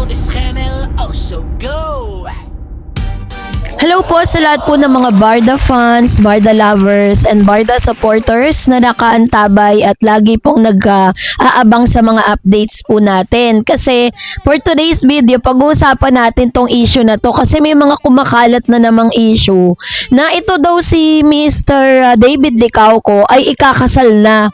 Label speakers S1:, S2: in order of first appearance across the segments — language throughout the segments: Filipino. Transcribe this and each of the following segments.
S1: follow this channel, also go!
S2: Hello po sa lahat po ng mga Barda fans, Barda lovers, and Barda supporters na nakaantabay at lagi pong nag-aabang sa mga updates po natin. Kasi for today's video, pag-uusapan natin tong issue na to kasi may mga kumakalat na namang issue na ito daw si Mr. David Licauco ay ikakasal na.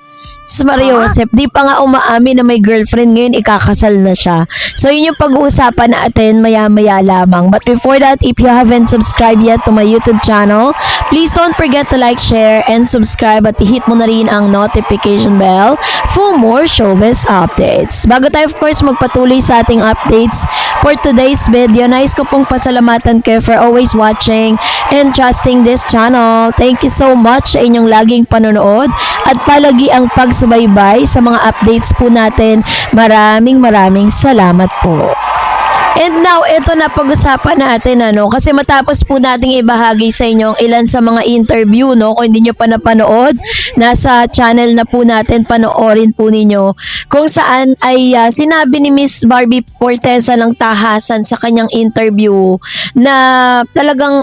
S2: Mario Joseph, di pa nga umaamin na may girlfriend ngayon, ikakasal na siya. So yun yung pag-uusapan natin maya-maya lamang. But before that, if you haven't subscribed yet to my YouTube channel, please don't forget to like, share, and subscribe at hit mo na rin ang notification bell for more showbiz updates. Bago tayo of course magpatuloy sa ating updates for today's video, nais ko pong pasalamatan kayo for always watching and trusting this channel. Thank you so much sa inyong laging panonood at palagi ang pagsubaybay sa mga updates po natin. Maraming salamat po. And now, ito na pag-usapan natin kasi matapos po nating ibahagi sa inyo ilan sa mga interview kung hindi nyo pa napanood, nasa channel na po natin, panoorin po ninyo kung saan ay sinabi ni Miss Barbie Forteza ng tahasan sa kanyang interview na talagang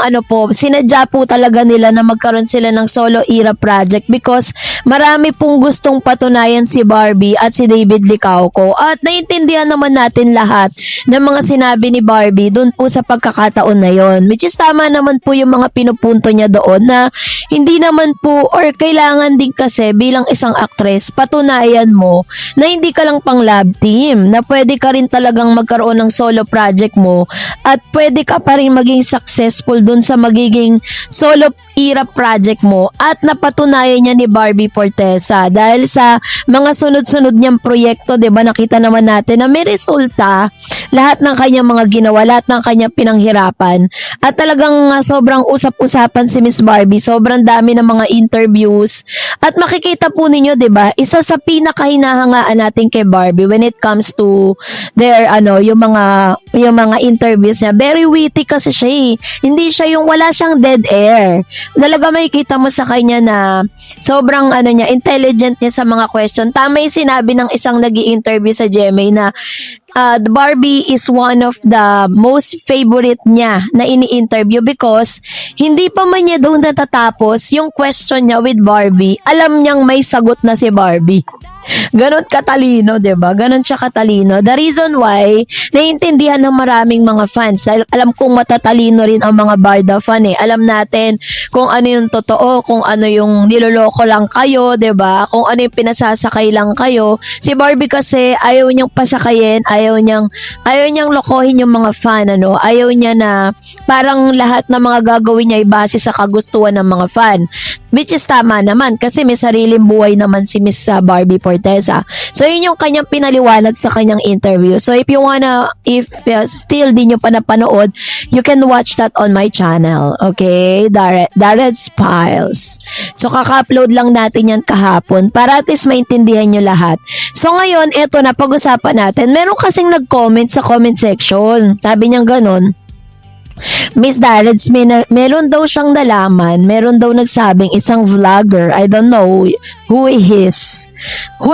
S2: sinadya po talaga nila na magkaroon sila ng solo era project because marami pong gustong patunayan si Barbie at si David Licauco at naiintindihan naman natin lahat ng mga sinabi ni Barbie doon po sa pagkakataon na yon, which is tama naman po yung mga pinupunto niya doon na hindi naman po or kailangan din kasi bilang isang actress patunayan mo na hindi ka lang pang love team, na pwede ka rin talagang magkaroon ng solo project mo at pwede ka pa rin maging successful doon sa magiging solo era project mo at napatunayan niya ni Barbie Forteza dahil sa mga sunod-sunod niyang proyekto, 'di ba? Nakita naman natin na may resulta lahat ng kanyang mga ginawa, lahat ng kanyang pinanghirapan at talagang sobrang usap-usapan si Miss Barbie, sobrang dami ng mga interviews at makikita po ninyo, 'di ba? Isa sa pinakahinahangaan natin kay Barbie when it comes to their yung mga interviews niya, very witty kasi siya hindi siya yung wala siyang dead air. Talaga makikita mo sa kanya na sobrang intelligent niya sa mga question. Tama yung sinabi ng isang nag-i-interview sa GMA na the Barbie is one of the most favorite niya na ini-interview because hindi pa man niya doon natatapos yung question niya with Barbie, alam niyang may sagot na si Barbie. Ganon katalino, 'di ba? Ganon siya katalino. The reason why naiintindihan ng maraming mga fans, alam kong matatalino rin ang mga Barda fan Alam natin kung ano yung totoo, kung ano yung niloloko lang kayo, 'di ba? Kung ano yung pinasasakay lang kayo. Si Barbie kasi ayaw niyang pasakayin, ayaw niyang lokohin yung mga fan, Ayaw niya na parang lahat ng mga gagawin niya ay base sa kagustuhan ng mga fan. Which is tama naman kasi may sariling buhay naman si Miss Barbie Forteza. So yun yung kanyang pinaliwanag sa kanyang interview. So if still di nyo pa napanood, you can watch that on my channel. Okay? Darred's Files. So kaka-upload lang natin yan kahapon para at least maintindihan nyo lahat. So ngayon, eto na pag-usapan natin. Meron kasing nag-comment sa comment section. Sabi niyang ganon, Miss Darreds, meron daw siyang nalaman, meron daw nagsabing isang vlogger, I don't know who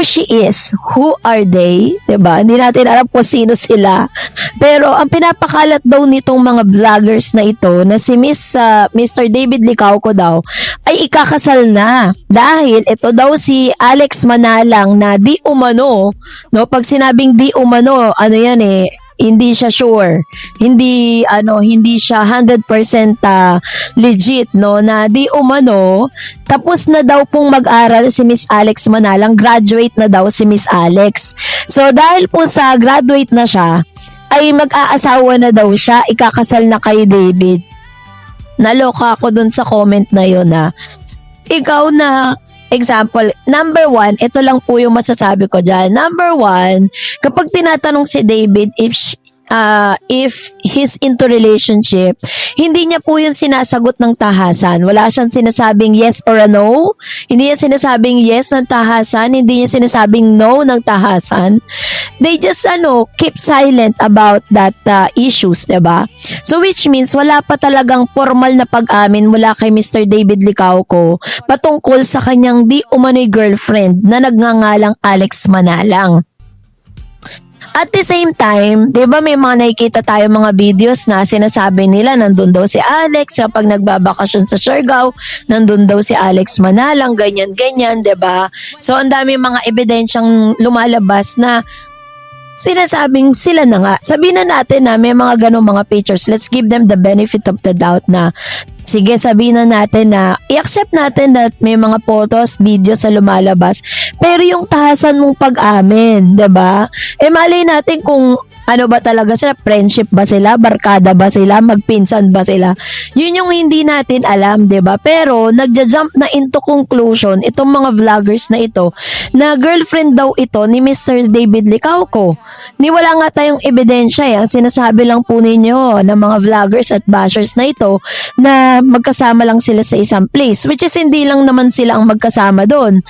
S2: she is, who are they, diba? Hindi natin alam kung sino sila. Pero ang pinapakalat daw nitong mga vloggers na ito, na si Mr. David Licauco daw, ay ikakasal na. Dahil ito daw si Alex Manalang na di umano, pag sinabing di umano, hindi siya sure. Hindi siya 100% legit, na di umano tapos na daw pong mag-aral si Miss Alex Manalang, graduate na daw si Miss Alex. So dahil po sa graduate na siya, ay mag-aasawa na daw siya, ikakasal na kay David. Naloka ako dun sa comment na yun ikaw na example, number 1, ito lang po yung masasabi ko dyan. Number 1, kapag tinatanong si David if he's into relationship, hindi niya po yung sinasagot ng tahasan. Wala siyang sinasabing yes or a no. Hindi niya sinasabing yes ng tahasan. Hindi niya sinasabing no ng tahasan. They just keep silent about that issues, diba? So which means wala pa talagang formal na pag-amin mula kay Mr. David Licauco patungkol sa kanyang di umano'y girlfriend na nagngangalang Alex Manalang. At the same time, 'di ba may mga nakikita tayo mga videos na sinasabi nila nandun daw si Alex kapag nagbabakasyon sa Siargao, nandun daw si Alex Manalang, ganyan-ganyan, 'di ba? So ang dami mga ebidensyang lumalabas na sinasabing sila na nga. Sabihin na natin na may mga ganong mga pictures. Let's give them the benefit of the doubt na sige, sabihin na natin na i-accept natin that may mga photos, videos na lumalabas. Pero yung tahasan mong pag-amin, 'di ba? Malay natin kung ano ba talaga sila, friendship ba sila, barkada ba sila, magpinsan ba sila. Yun yung hindi natin alam, 'di ba? Pero nagja-jump na into conclusion itong mga vloggers na ito na girlfriend daw ito ni Mr. David Licauco. Ni wala nga tayong ebidensya eh. Ang sinasabi lang po ninyo ng mga vloggers at bashers na ito na magkasama lang sila sa isang place, which is hindi lang naman sila ang magkasama doon.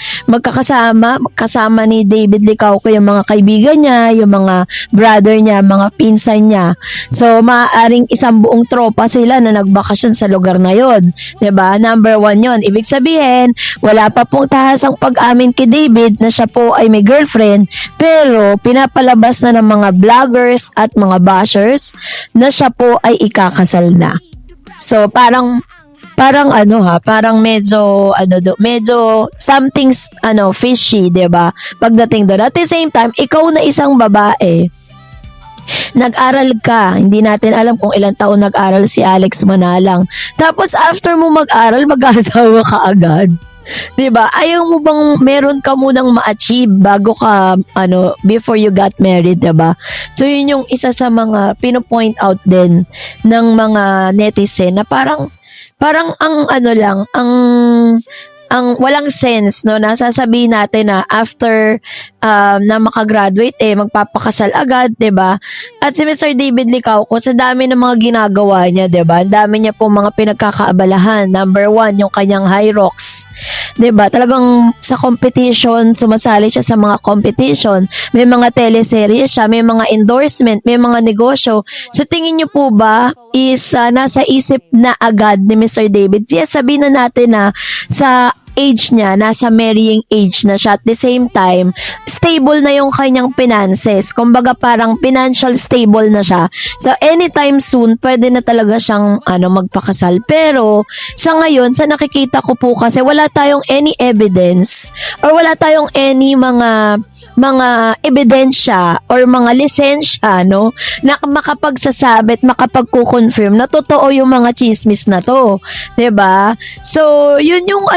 S2: Kasama ni David Licauco yung mga kaibigan niya, yung mga brother niya, mga pinsan niya. So, maaaring isang buong tropa sila na nagbakasyon sa lugar na yon, 'di ba? Number 1 yon. Ibig sabihin, wala pa pong tahasang pag-amin kay David na siya po ay may girlfriend, pero pinapalabas na ng mga vloggers at mga bashers na siya po ay ikakasal na. So, parang medyo something's fishy, 'di ba? Pagdating doon. At the same time, ikaw na isang babae, nag-aral ka, hindi natin alam kung ilang taon nag-aral si Alex Manalang. Tapos after mo mag-aral, mag-asawa ka agad. 'Di ba? Ayaw mo bang meron ka munang ma-achieve bago ka before you got married, 'di ba? So yun yung isa sa mga pino-point out din ng mga netizen na parang ang walang sense, no, nasasabihin natin na after na makagraduate magpapakasal agad, 'di ba? At si Mr. David Licauco, sa dami ng mga ginagawa niya, 'di ba? Ang dami niya po mga pinagkakaabalahan. Number 1, yung kanyang Hyrox. 'Di ba? Talagang sa competition, sumasali siya sa mga competition. May mga teleserye siya, may mga endorsement, may mga negosyo. So tingin niyo po ba is nasa isip na agad ni Mr. David? Yes, sabihin na natin na sa age niya, nasa marrying age na siya. At the same time, stable na yung kanyang finances. Kumbaga parang financial stable na siya. So anytime soon, pwede na talaga siyang magpakasal. Pero sa ngayon, sa nakikita ko po kasi wala tayong any evidence or wala tayong any mga ebidensya or mga lisensya, no, na makapagsasabi at makapagko-confirm na totoo yung mga chismis na to, 'di ba? So, yun yung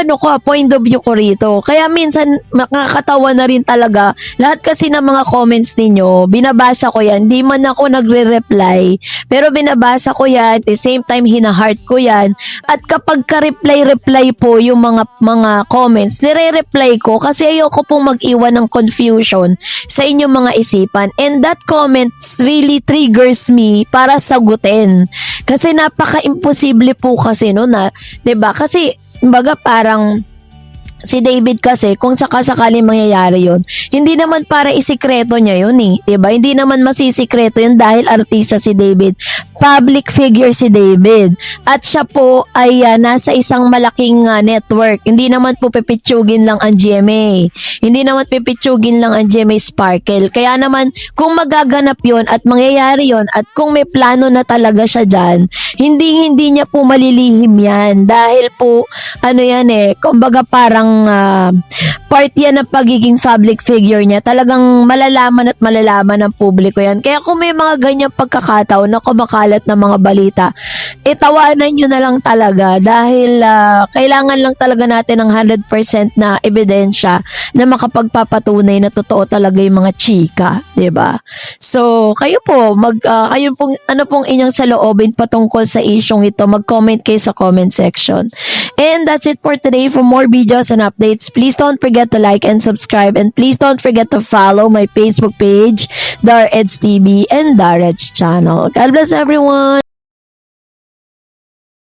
S2: point of view ko rito. Kaya minsan makakatawa na rin talaga. Lahat kasi ng mga comments ninyo, binabasa ko yan. Hindi man ako nagre-reply, pero binabasa ko yan. At the same time, hina-heart ko yan. At kapag ka-reply po yung mga comments, nire-reply ko kasi ayoko pong mag-iwan ng confusion sa inyong mga isipan. And that comment really triggers me para sagutin. Kasi napaka-imposible po kasi no na, 'di ba? Kasi kumbaga parang si David kasi, kung sakasakali mangyayari yun, hindi naman para isikreto niya yun eh. Diba? Hindi naman masisikreto yun dahil artista si David. Public figure si David. At siya po ay nasa isang malaking network. Hindi naman po pipitsugin lang ang GMA. Hindi naman pipitsugin lang ang GMA Sparkle. Kaya naman, kung magaganap yun at mangyayari yun at kung may plano na talaga siya dyan, hindi niya po malilihim yan. Dahil po, kumbaga parang part yan ng pagiging public figure niya. Talagang malalaman ng publiko yan. Kaya kung may mga ganyang pagkakataon na kumakalat ng mga balita, tawanan nyo na lang talaga dahil kailangan lang talaga natin ng 100% na ebidensya na makapagpapatunay na totoo talaga yung mga chika, 'di ba? So, kayo po, kayo pong pong inyong saloobin patungkol sa isyong ito, mag-comment kayo sa comment section. And that's it for today. For more videos and updates, please don't forget to like and subscribe, and please don't forget to follow my Facebook page, Dar Eds TV and Dar Eds channel. God bless everyone!